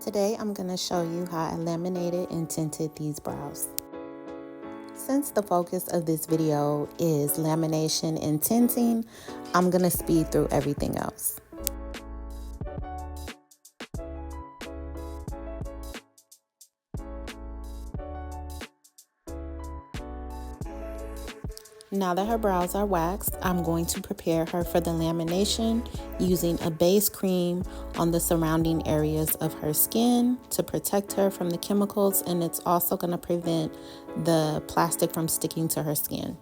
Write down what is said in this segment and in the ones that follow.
Today I'm going to show you how I laminated and tinted these brows. Since the focus of this video is lamination and tinting, I'm going to speed through everything else. Now that her brows are waxed, I'm going to prepare her for the lamination using a base cream on the surrounding areas of her skin to protect her from the chemicals, and it's also going to prevent the plastic from sticking to her skin.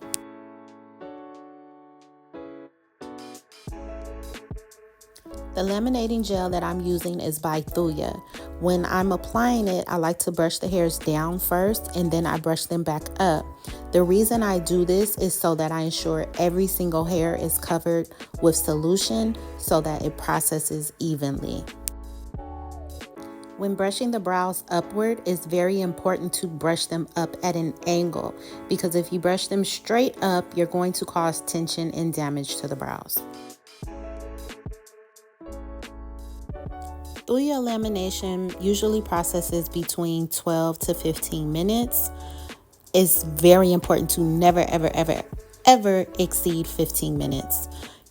The laminating gel that I'm using is by Thuya. When I'm applying it, I like to brush the hairs down first and then I brush them back up. The reason I do this is so that I ensure every single hair is covered with solution so that it processes evenly. When brushing the brows upward, it's very important to brush them up at an angle, because if you brush them straight up, you're going to cause tension and damage to the brows. Thuya lamination usually processes between 12 to 15 minutes. It's very important to never, ever exceed 15 minutes.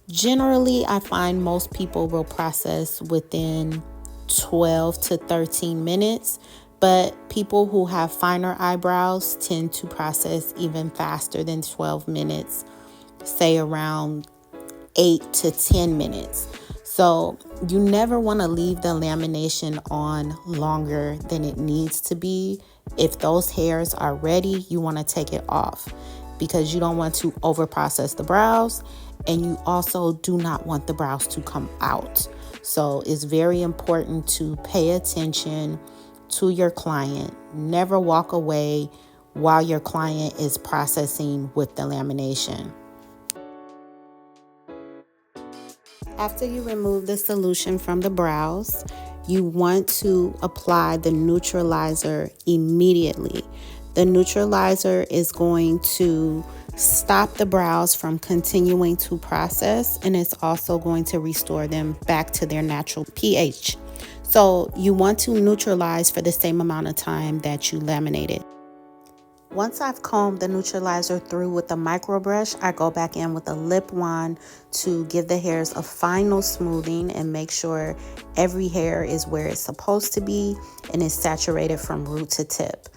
Generally, I find most people will process within 12 to 13 minutes, but people who have finer eyebrows tend to process even faster than 12 minutes, say around 8 to 10 minutes. So you never want to leave the lamination on longer than it needs to be. If those hairs are ready, you want to take it off because you don't want to over process the brows, and you also do not want the brows to come out. So it's very important to pay attention to your client. Never walk away while your client is processing with the lamination. After you remove the solution from the brows, you want to apply the neutralizer immediately. The neutralizer is going to stop the brows from continuing to process, and it's also going to restore them back to their natural pH. So you want to neutralize for the same amount of time that you laminated. Once I've combed the neutralizer through with a micro brush, I go back in with a lip wand to give the hairs a final smoothing and make sure every hair is where it's supposed to be and is saturated from root to tip.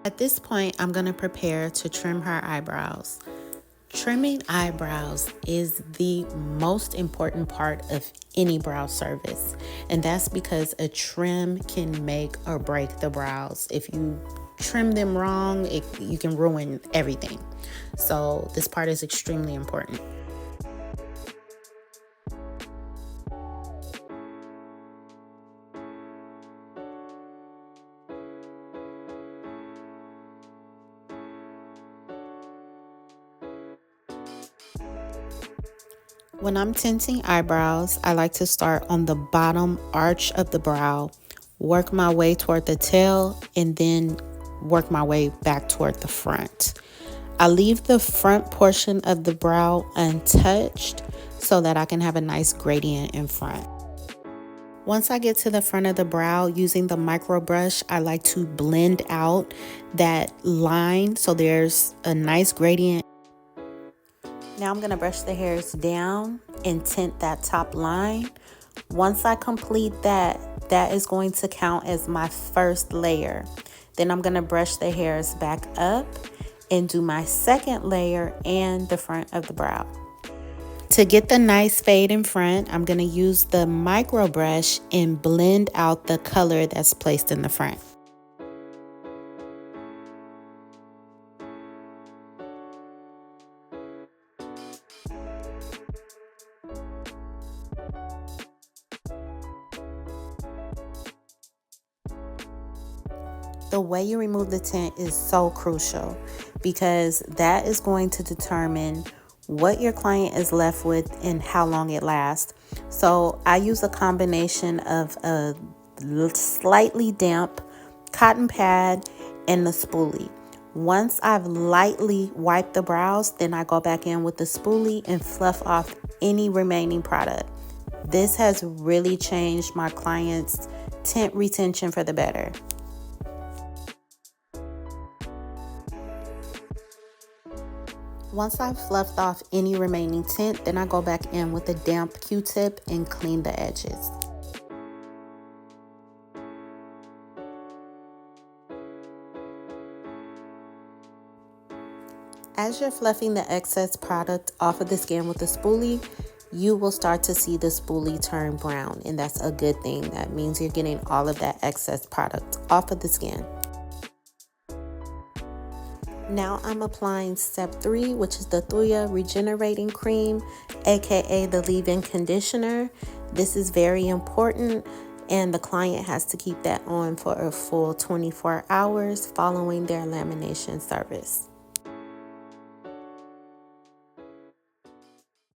At this point, I'm going to prepare to trim her eyebrows. Trimming eyebrows is the most important part of any brow service, and that's because a trim can make or break the brows. If you trim them wrong, you can ruin everything. So this part is extremely important. When I'm tinting eyebrows, I like to start on the bottom arch of the brow, work my way toward the tail, and then work my way back toward the front. I leave the front portion of the brow untouched so that I can have a nice gradient in front. Once I get to the front of the brow, using the micro brush, I like to blend out that line so there's a nice gradient. Now I'm going to brush the hairs down and tint that top line. Once I complete that, that is going to count as my first layer. Then I'm going to brush the hairs back up and do my second layer and the front of the brow. To get the nice fade in front, I'm going to use the micro brush and blend out the color that's placed in the front. The way you remove the tint is so crucial because that is going to determine what your client is left with, and how long it lasts. So I use a combination of a slightly damp cotton pad and the spoolie. Once I've lightly wiped the brows, then I go back in with the spoolie and fluff off any remaining product. This has really changed my clients' tint retention for the better. Once I've fluffed off any remaining tint, then I go back in with a damp Q-tip and clean the edges. As you're fluffing the excess product off of the skin with the spoolie, you will start to see the spoolie turn brown, and that's a good thing. That means you're getting all of that excess product off of the skin. Now I'm applying step 3, which is the Thuya Regenerating Cream, aka the leave-in conditioner. This is very important, and the client has to keep that on for a full 24 hours following their lamination service.